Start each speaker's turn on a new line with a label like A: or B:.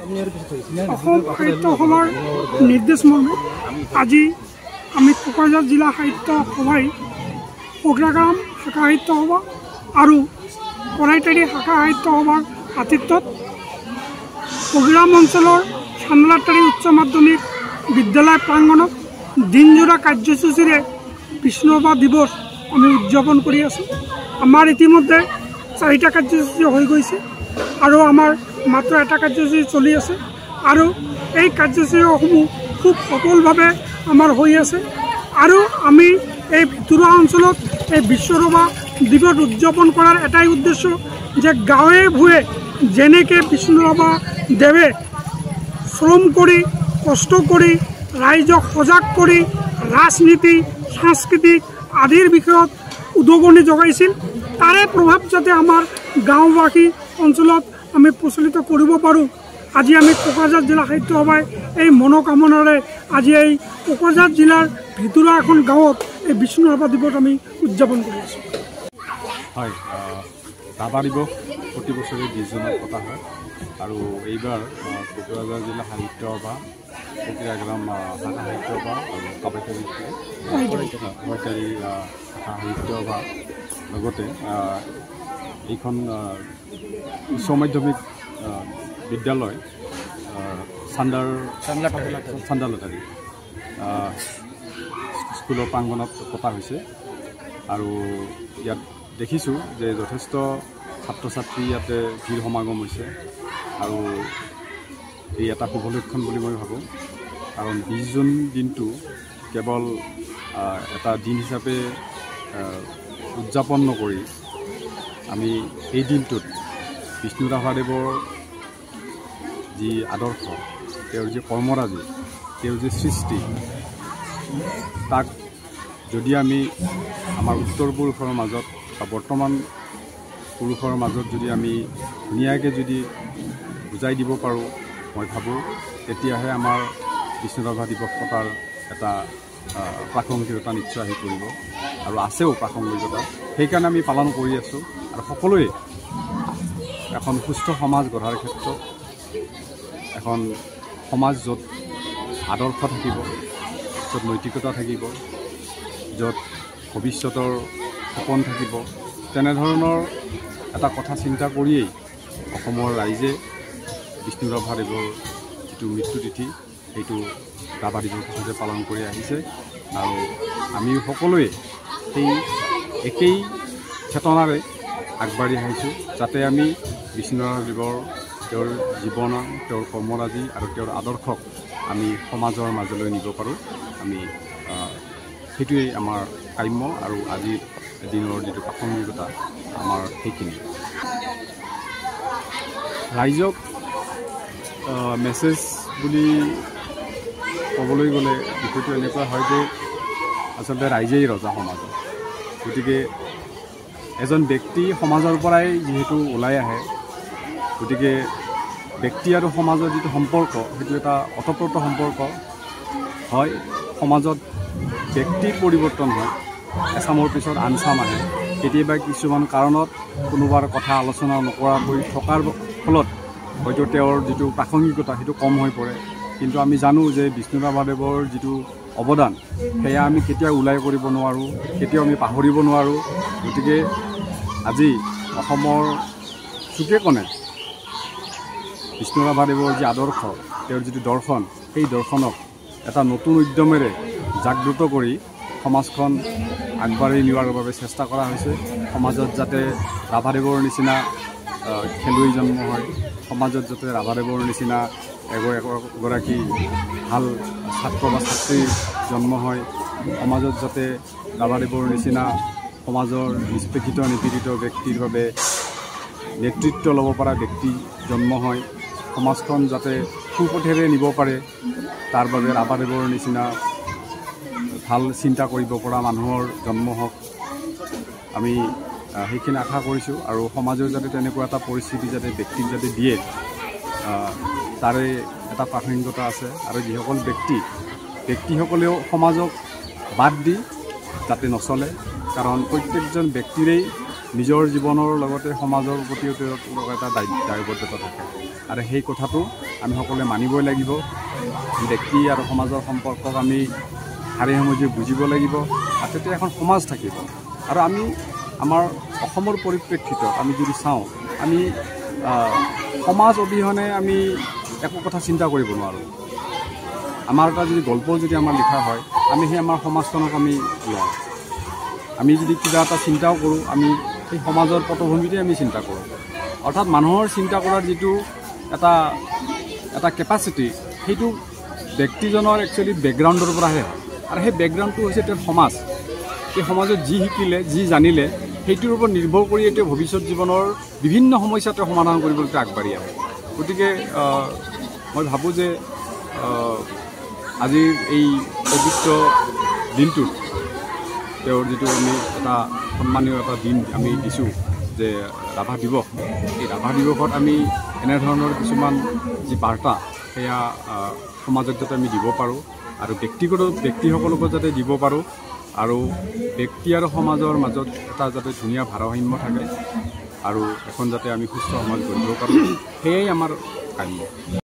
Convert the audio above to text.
A: অসম সাহিত্য সভাৰ নিৰ্দেশ মৰ্মে আজি আমি কোকৰাঝাৰ জিলা সাহিত্য সভাই কোকৰাগাম শাখা সাহিত্য সভা আৰু কৰাইতাৰী শাখা সাহিত্য সভাৰ আতিথ্যত কোকৰাগাম অঞ্চলৰ চান্দলাতাৰী উচ্চ মাধ্যমিক বিদ্যালয় প্ৰাংগণত দিনজোৰা কাৰ্যসূচীৰে বিষ্ণুৰাভা দিৱস আমি উদযাপন কৰি আছোঁ। আমাৰ ইতিমধ্যে 4টা কাৰ্যসূচী হৈ গৈছে আৰু আমাৰ মাত্ৰ এটা কাৰ্যসূচী চলি আছে আৰু এই কাৰ্যসূচীসমূহ খুব সফলভাৱে আমাৰ হৈ আছে আৰু আমি এই ভিতৰুৱা অঞ্চলত এই বিষ্ণুৰাভা দিৱস উদযাপন কৰাৰ এটাই উদ্দেশ্য যে গাঁৱে ভূঞে যেনেকৈ বিষ্ণুৰাভা দেৱে শ্ৰম কৰি কষ্ট কৰি ৰাইজক সজাগ কৰি ৰাজনীতি সাংস্কৃতিক আদিৰ বিষয়ত উদগনি যোগাইছিল তাৰে প্ৰভাৱ যাতে আমাৰ গাঁওবাসী অঞ্চলত আমি প্ৰচলিত কৰিব পাৰোঁ। আজি আমি কোকৰাঝাৰ জিলা সাহিত্য সভাই এই মনোকামনাৰে আজি এই কোকৰাঝাৰ জিলাৰ ভিতৰুৱা এখন গাঁৱত এই বিষ্ণুৰাভা দিৱস আমি উদযাপন কৰি আছোঁ।
B: হয়, ৰাভা দিৱস প্ৰতি বছৰে 20 জুনত পতা হয় আৰু এইবাৰ কোকৰাঝাৰ জিলা সাহিত্য সভা কোকৰাগাম শাখা সাহিত্য সভা আৰু কাবাইতাৰী শাখা সাহিত্য সভা লগতে এইখন উচ্চ মাধ্যমিক বিদ্যালয় চান্দলাতাৰী স্কুলৰ প্ৰাংগণত পতা হৈছে আৰু ইয়াত দেখিছোঁ যে যথেষ্ট ছাত্ৰ ছাত্ৰী ইয়াতে ভিৰ সমাগম হৈছে আৰু এই এটা শুভ লক্ষণ বুলি মই ভাবোঁ। কাৰণ 20 জুন দিনটো কেৱল এটা দিন হিচাপে উদযাপন নকৰি আমি এই দিনটোত বিষ্ণুৰাভাদেৱৰ যি আদৰ্শ, তেওঁৰ যি কৰ্মৰাজি, তেওঁৰ যি সৃষ্টি, তাক যদি আমি আমাৰ উত্তৰ পুৰুষৰ মাজত বা বৰ্তমান পুৰুষৰ মাজত যদি আমি ধুনীয়াকৈ যদি বুজাই দিব পাৰোঁ, মই ভাবোঁ তেতিয়াহে আমাৰ বিষ্ণুৰাভা দিৱস পতাৰ এটা প্ৰাসংগিকতা নিশ্চয় আহি পৰিব আৰু আছেও প্ৰাসংগিকতা। সেইকাৰণে আমি পালন কৰি আছোঁ আৰু সকলোৱে এখন সুস্থ সমাজ গঢ়াৰ ক্ষেত্ৰত এখন সমাজ য'ত আদৰ্শ থাকিব, য'ত নৈতিকতা থাকিব, য'ত ভৱিষ্যতৰ সপোন থাকিব, তেনেধৰণৰ এটা কথা চিন্তা কৰিয়েই অসমৰ ৰাইজে বিষ্ণুৰাভাদেৱৰ যিটো মৃত্যুতিথি সেইটো ৰাভা দিৱস হিচাপে পালন কৰি আহিছে আৰু আমি সকলোৱে সেই একেই চেতনাৰে আগবাঢ়ি আহিছোঁ যাতে আমি বিষ্ণুৰাভাদেৱৰ তেওঁৰ জীৱন, তেওঁৰ কৰ্মৰাজি আৰু তেওঁৰ আদৰ্শক আমি সমাজৰ মাজলৈ নিব পাৰোঁ। আমি সেইটোৱেই আমাৰ কাম্য আৰু আজিৰ দিনৰ যিটো প্ৰাসংগিকতা আমাৰ সেইখিনি। ৰাইজক মেছেজ বুলি ক'বলৈ গ'লে বিষয়টো এনেকুৱা হয় যে আচলতে ৰাইজেই ৰজা সমাজৰ। গতিকে এজন ব্যক্তি সমাজৰ পৰাই যিহেতু ওলাই আহে, গতিকে ব্যক্তি আৰু সমাজৰ যিটো সম্পৰ্ক সেইটো এটা অতঃপ্ৰত সম্পৰ্ক হয়। সমাজত ব্যক্তিৰ পৰিৱৰ্তন হয়, এচামৰ পিছত আন চাম আহে। কেতিয়াবা কিছুমান কাৰণত কোনোবাৰ কথা আলোচনা নকৰাকৈ থকাৰ ফলত হয়তো তেওঁৰ যিটো প্ৰাসংগিকতা সেইটো কম হৈ পৰে। কিন্তু আমি জানো যে বিষ্ণুৰাভাদেৱৰ যিটো অৱদান সেয়া আমি কেতিয়াও ওলাই কৰিব নোৱাৰোঁ, কেতিয়াও আমি পাহৰিব নোৱাৰোঁ। গতিকে আজি অসমৰ চুকে কোণে বিষ্ণুৰাভাদেৱৰ যি আদৰ্শ, তেওঁৰ যিটো দৰ্শন, সেই দৰ্শনক এটা নতুন উদ্যমেৰে জাগ্ৰত কৰি সমাজখন আগবাঢ়ি নিয়াৰ বাবে চেষ্টা কৰা হৈছে। সমাজত যাতে ৰাভাদেৱৰ নিচিনা খেলুৱৈ জন্ম হয়, সমাজত যাতে ৰাভাদেৱৰ নিচিনা এগৰাকী ভাল ছাত্ৰ বা ছাত্ৰীৰ জন্ম হয়, সমাজত যাতে ৰাভাদেৱৰ নিচিনা সমাজৰ নিষ্পেষিত নিপীড়িত ব্যক্তিৰ বাবে নেতৃত্ব ল'ব পৰা ব্যক্তি জন্ম হয়, সমাজখন যাতে সুপথেৰে নিব পাৰে তাৰ বাবে ৰাভাদেৱৰ নিচিনা ভাল চিন্তা কৰিব পৰা মানুহৰ জন্ম হওক। আমি সেইখিনি আশা কৰিছোঁ আৰু সমাজেও যাতে তেনেকুৱা এটা পৰিস্থিতি যাতে ব্যক্তিক যাতে দিয়ে তাৰে এটা প্ৰাসংগিকতা আছে। আৰু যিসকল ব্যক্তিসকলেও সমাজক বাদ দি যাতে নচলে, কাৰণ প্ৰত্যেকজন ব্যক্তিৰেই নিজৰ জীৱনৰ লগতে সমাজৰ প্ৰতিও তেওঁলোকৰ এটা দায়বদ্ধতা থাকে আৰু সেই কথাটো আমি সকলোৱে মানিবই লাগিব। ব্যক্তি আৰু সমাজৰ সম্পৰ্কক আমি হাৰি সামজি বুজিব লাগিব আৰু তেতিয়া এখন সমাজ থাকিব। আৰু আমি আমাৰ অসমৰ পৰিপ্ৰেক্ষিতত আমি যদি চাওঁ, আমি সমাজ অবিহনে আমি একো কথা চিন্তা কৰিব নোৱাৰোঁ। আমাৰ এটা যদি গল্প যদি আমাৰ লিখা হয়, আমি সেই আমাৰ সমাজখনক আমি লওঁ। আমি যদি কিবা এটা চিন্তাও কৰোঁ, আমি সেই সমাজৰ পটভূমিতে আমি চিন্তা কৰোঁ। অৰ্থাৎ মানুহৰ চিন্তা কৰাৰ যিটো এটা কেপাচিটি, সেইটো ব্যক্তিজনৰ একচুৱেলি বেকগ্ৰাউণ্ডৰ পৰাহে হয়। আৰু সেই বেকগ্ৰাউণ্ডটো হৈছে তেওঁৰ সমাজ। সেই সমাজত যি শিকিলে, যি জানিলে, সেইটোৰ ওপৰত নিৰ্ভৰ কৰি তেওঁ ভৱিষ্যত জীৱনৰ বিভিন্ন সমস্যা তেওঁ সমাধান কৰিবলৈ আগবাঢ়ি আহে। গতিকে মই ভাবোঁ যে আজিৰ এই পবিত্ৰ দিনটোত তেওঁৰ যিটো আমি এটা সন্মানীয় এটা দিন আমি দিছোঁ যে ৰাভা দিৱস, এই ৰাভা দিৱসত আমি এনেধৰণৰ কিছুমান যি বাৰ্তা সেয়া সমাজত যাতে আমি দিব পাৰোঁ আৰু ব্যক্তিসকলকো যাতে দিব পাৰোঁ আৰু ব্যক্তি আৰু সমাজৰ মাজত এটা যাতে ধুনীয়া ভাৰসাম্য থাকে আৰু এখন যাতে আমি সুস্থ সমাজ গঢ়িব পাৰোঁ, সেয়াই আমাৰ কাম্য।